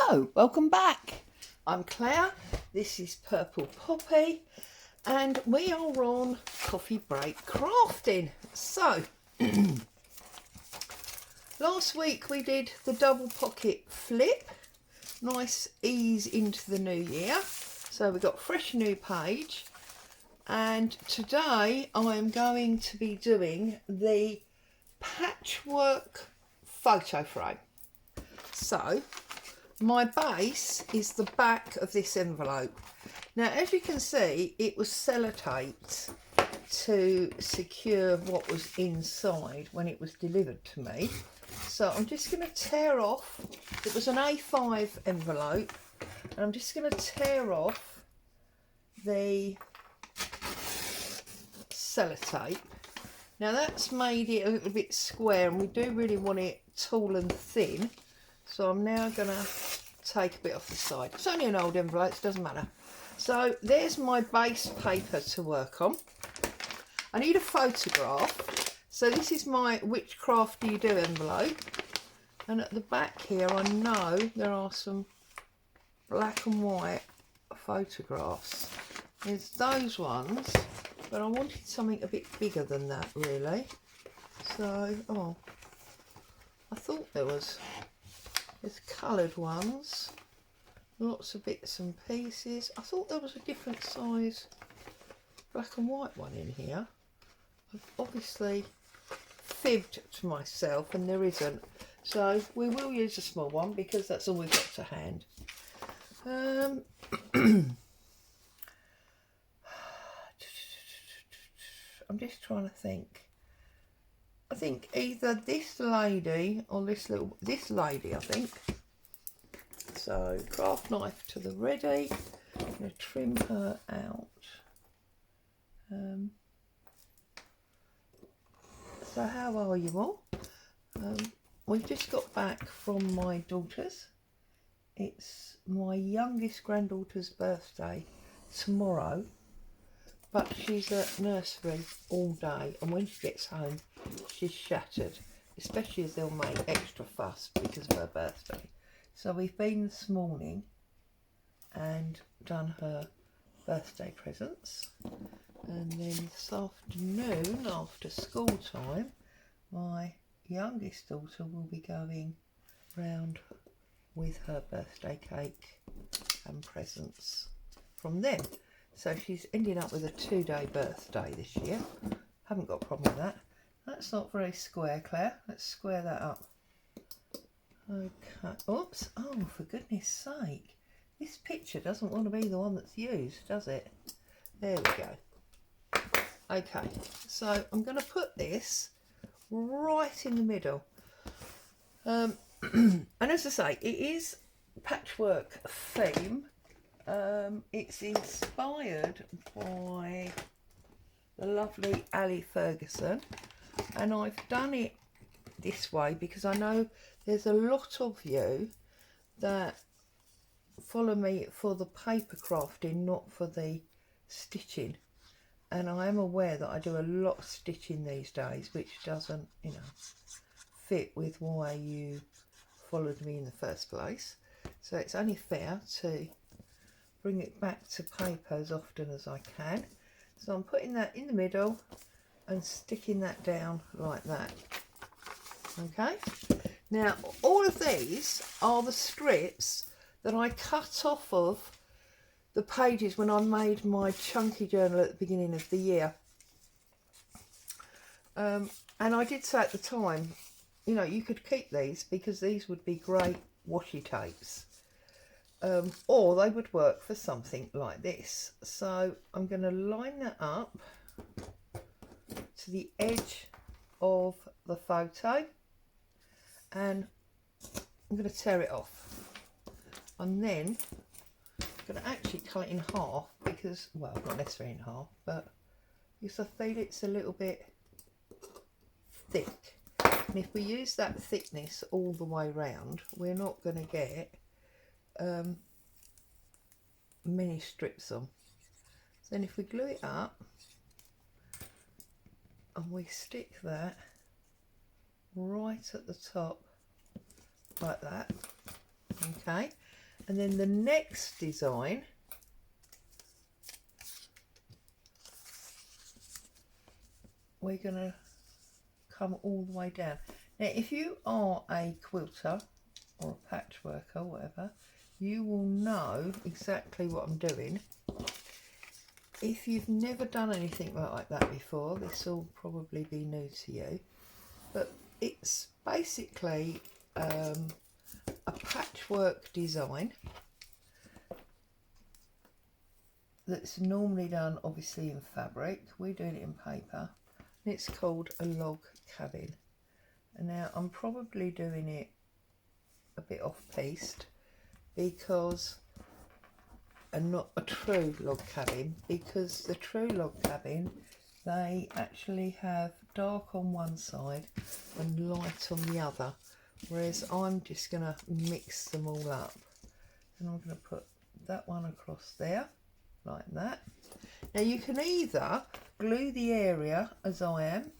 Hello, welcome back. I'm Claire, this is Purple Poppy, and we are on coffee break crafting. So, last week we did the double pocket flip, nice ease into the new year. So we got a fresh new page, and today I am going to be doing the patchwork photo frame. So, my base is the back of this envelope. Now, as you can see, it was sellotaped to secure what was inside when it was delivered to me. So I'm just going to tear off, it was an A5 envelope, and I'm just going to tear off the sellotape. Now that's made it a little bit square, and we do really want it tall and thin. So I'm now going to take a bit off the side. It's only an old envelope, it doesn't matter. So there's my base paper to work on. I need a photograph. So this is my Which Craft Do You Do envelope. And at the back here, I know there are some black and white photographs. There's those ones, but I wanted something a bit bigger than that, really. So, I thought there's coloured ones, lots of bits and pieces. I thought there was a different size black and white one in here. I've obviously fibbed to myself and there isn't. So we will use a small one because that's all we've got to hand. I'm just trying to think. I think either this lady or this lady, I think. So craft knife to the ready. I'm going to trim her out. So how are you all? We've just got back from my daughter's. It's my youngest granddaughter's birthday tomorrow, but she's at nursery all day, and when she gets home she's shattered, especially as they'll make extra fuss because of her birthday. So we've been this morning and done her birthday presents, and then this afternoon after school time my youngest daughter will be going round with her birthday cake and presents from them. So she's ending up with a 2-day birthday this year. Haven't got a problem with that. That's not very square, Claire. Let's square that up. Okay. Oops. Oh, for goodness sake. This picture doesn't want to be the one that's used, does it? There we go. Okay. So I'm going to put this right in the middle. And as I say, it is patchwork theme. It's inspired by the lovely Ali Ferguson, and I've done it this way because I know there's a lot of you that follow me for the paper crafting, not for the stitching, and I am aware that I do a lot of stitching these days, which doesn't, fit with why you followed me in the first place. So it's only fair to bring it back to paper as often as I can. So I'm putting that in the middle and sticking that down like that. Okay, now all of these are the strips that I cut off of the pages when I made my chunky journal at the beginning of the year. And I did say at the time, you could keep these because these would be great washi tapes. Or they would work for something like this. So I'm going to line that up to the edge of the photo, and I'm going to tear it off, and then I'm going to actually cut it in half because, well, not necessarily in half, but because I feel it's a little bit thick, and if we use that thickness all the way round, we're not going to get many strips on. So then if we glue it up and we stick that right at the top like that, okay, And then the next design, we're going to come all the way down. Now, if you are a quilter or a patchworker, whatever, you will know exactly what I'm doing. If you've never done anything like that before, this will probably be new to you. But it's basically a patchwork design that's normally done obviously in fabric. We're doing it in paper. And it's called a log cabin. And now I'm probably doing it a bit off-piste because, and not a true log cabin, because the true log cabin, they actually have dark on one side and light on the other, whereas I'm just going to mix them all up. And I'm going to put that one across there like that. Now you can either glue the area as I am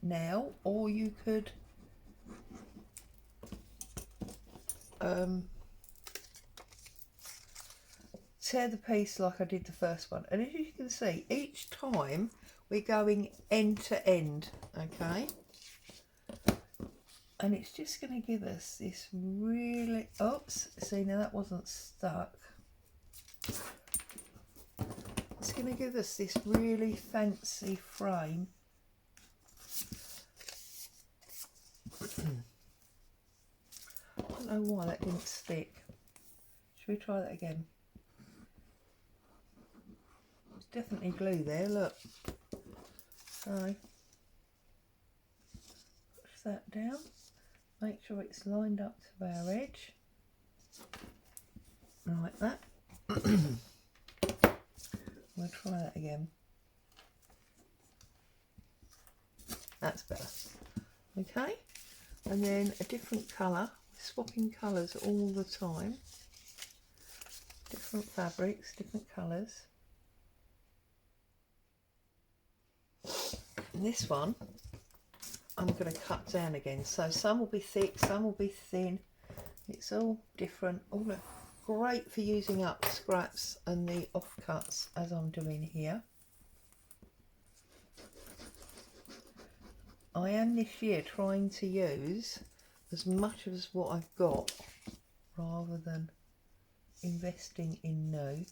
now, or you could tear the piece like I did the first one. And as you can see, each time we're going end to end, okay? And it's just going to give us this really, oops, see now that wasn't stuck. It's going to give us this really fancy frame. I don't know why that didn't stick. Should we try that again? There's definitely glue there, look. So, push that down. Make sure it's lined up to our edge. Like that. We'll try that again. That's better. Okay, and then a different colour. We're swapping colours all the time. Different fabrics, different colours. And this one, I'm going to cut down again. So some will be thick, some will be thin. It's all different. All great for using up scraps and the offcuts as I'm doing here. I am this year trying to use as much as what I've got rather than investing in new,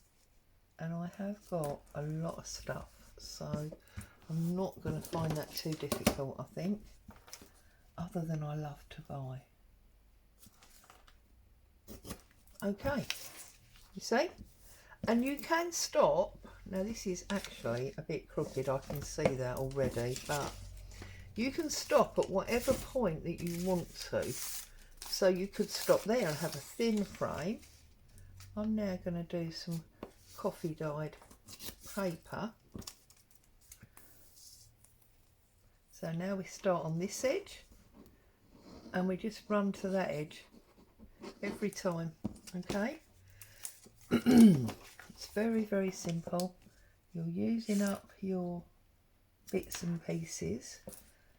and I have got a lot of stuff, so I'm not going to find that too difficult, I think, other than I love to buy. Okay, you see, and you can stop. Now this is actually a bit crooked, I can see that already, but you can stop at whatever point that you want to. So you could stop there and have a thin frame. I'm now going to do some coffee dyed paper. So now we start on this edge and we just run to that edge every time, okay? It's very, very simple. You're using up your bits and pieces,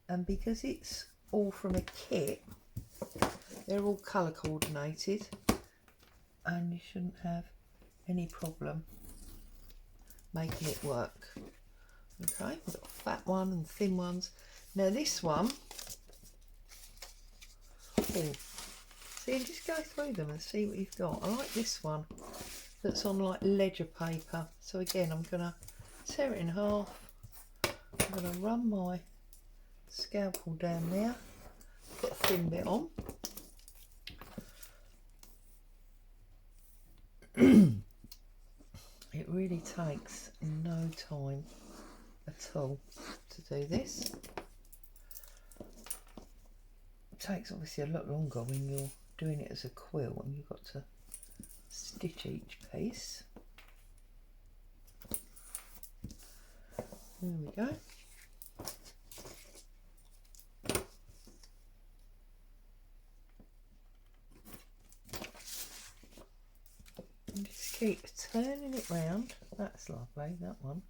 and because it's all from a kit, they're all colour coordinated and you shouldn't have any problem making it work. Okay, we've got a fat one and thin ones. Now this one, see, just go through them and see what you've got. I like this one that's on like ledger paper. So again, I'm going to tear it in half. I'm going to run my scalpel down there, put a thin bit on. It really takes no time at all to do this. It takes obviously a lot longer when you're doing it as a quilt and you've got to stitch each piece. There we go. And just keep turning it round. That's lovely, that one.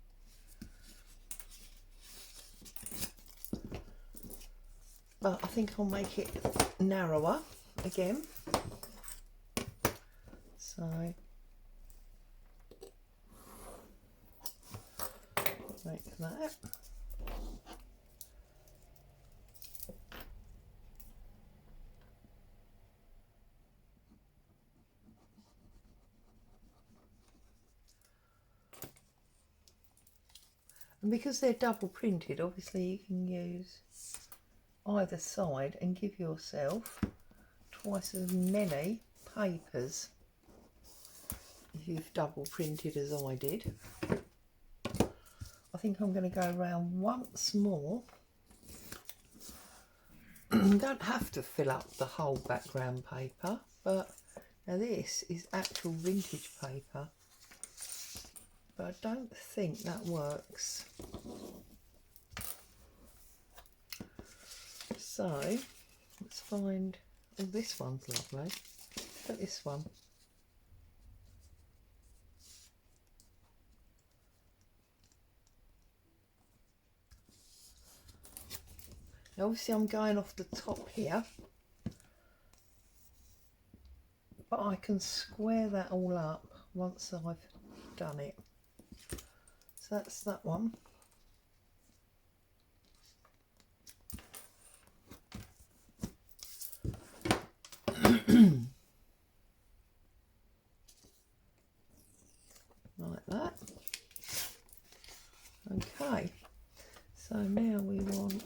But I think I'll make it narrower again. So like that. And because they're double printed, obviously you can use either side and give yourself twice as many papers if you've double printed as I did. I think I'm going to go around once more. You don't have to fill up the whole background paper, but now this is actual vintage paper, but I don't think that works. So let's find, oh, this one's lovely. Look at this one. Now obviously I'm going off the top here, but I can square that all up once I've done it. So that's that one. Like that. Okay, so now we want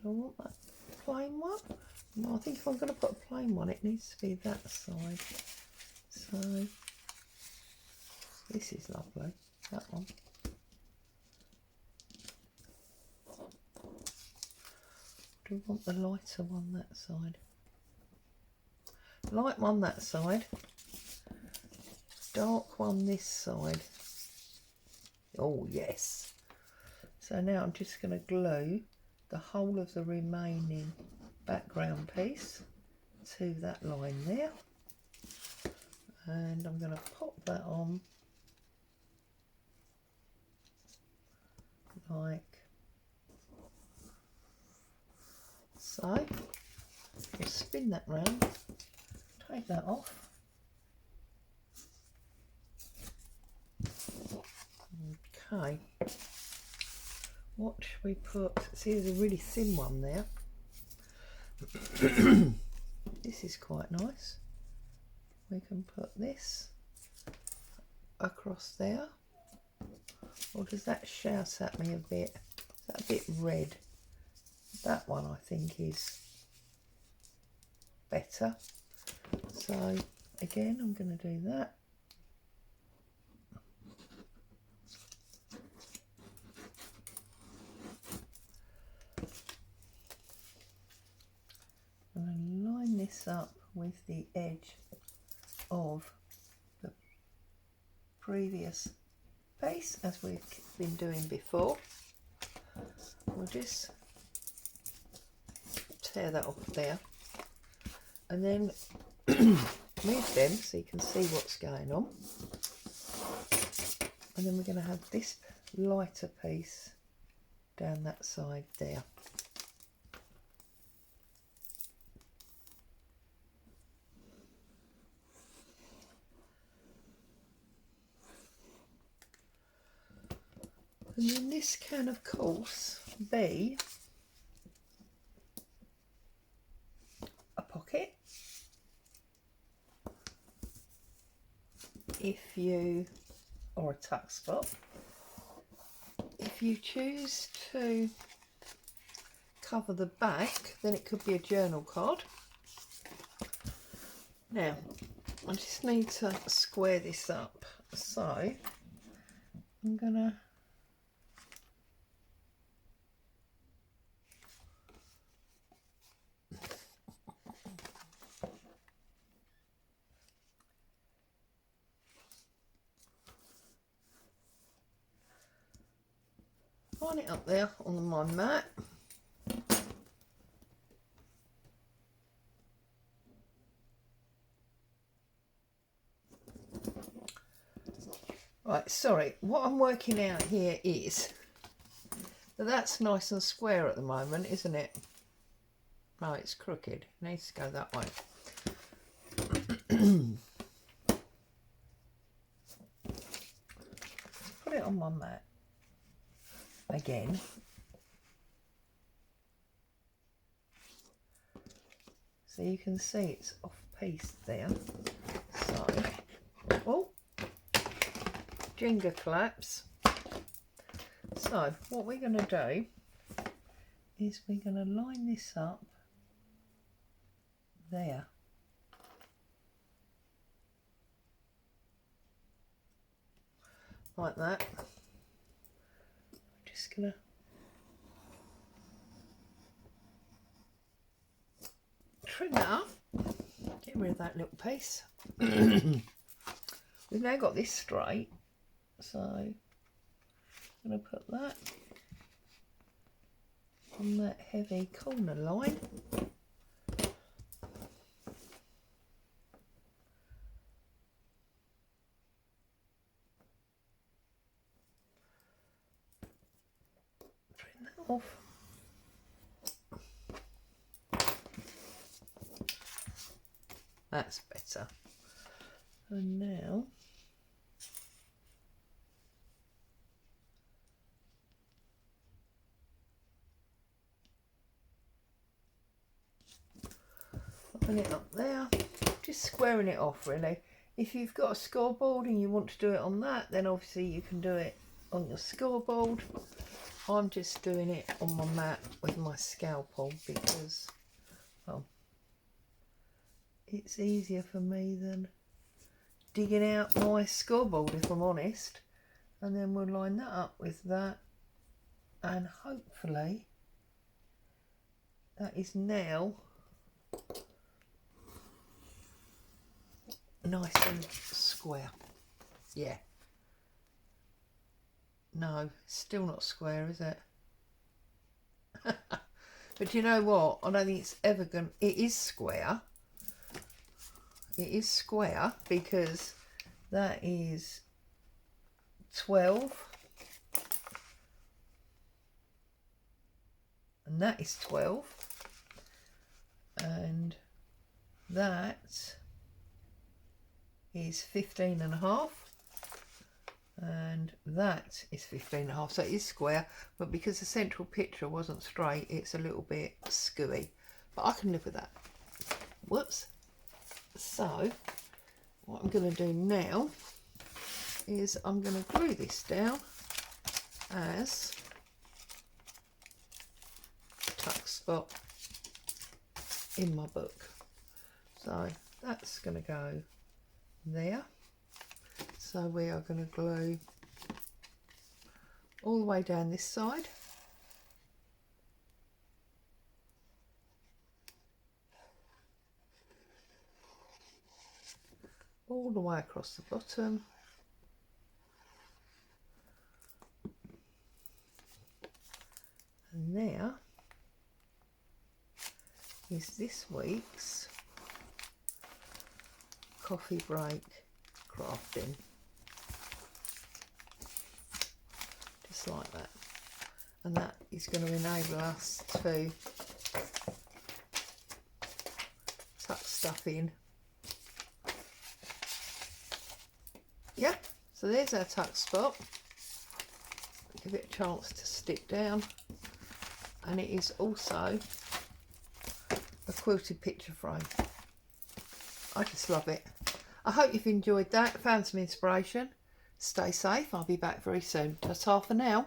do I want that plain one? No, I think if I'm going to put a plain one, it needs to be that side. So this is lovely, that one. Do we want the lighter one that side? Light one that side, dark one this side. Oh yes. So now I'm just going to glue the whole of the remaining background piece to that line there, and I'm going to pop that on like so. We'll spin that round, take that off. Okay, what should we put? See, there's a really thin one there. This is quite nice. We can put this across there. Or does that shout at me a bit? Is that a bit red? That one I think is better. So again, I'm going to do that. I'm going to line this up with the edge of the previous piece as we've been doing before. We'll just tear that off there and then move them so you can see what's going on. And then we're going to have this lighter piece down that side there. And then this can of course be a pocket if you, or a tuck spot. If you choose to cover the back, then it could be a journal card. Now I just need to square this up, so I'm gonna line it up there on my mat. Right, sorry, what I'm working out here is that that's nice and square at the moment, isn't it? No, it's crooked. It needs to go that way. Put it on my mat again. So you can see it's off piece there. So, oh, Jenga collapse. So what we're going to do is we're going to line this up there. Like that. I'm just going to trim that up, get rid of that little piece. We've now got this straight, so I'm going to put that on that heavy corner line. Trim that off. That's better. And now line it up there, just squaring it off really. If you've got a scoreboard and you want to do it on that, then obviously you can do it on your scoreboard. I'm just doing it on my mat with my scalpel because, well, it's easier for me than digging out my scoreboard, if I'm honest. And then we'll line that up with that, and hopefully that is now nice and square. Yeah. No, still not square, is it? But you know what? I don't think it's ever going to... It is square. It is square because that is 12. And that is 12. And that is 15 and a half. And that is 15 and a half. So it is square, but because the central picture wasn't straight, it's a little bit screwy. But I can live with that. Whoops. So what I'm going to do now is I'm going to glue this down as a tuck spot in my book. So that's going to go there. So we are going to glue all the way down this side. All the way across the bottom. And there is this week's coffee break crafting. Just like that. And that is going to enable us to tuck stuff in. Yeah, so there's our tuck spot. Give it a chance to stick down. And it is also a quilted picture frame. I just love it. I hope you've enjoyed that, found some inspiration. Stay safe, I'll be back very soon. Ta-ta for now.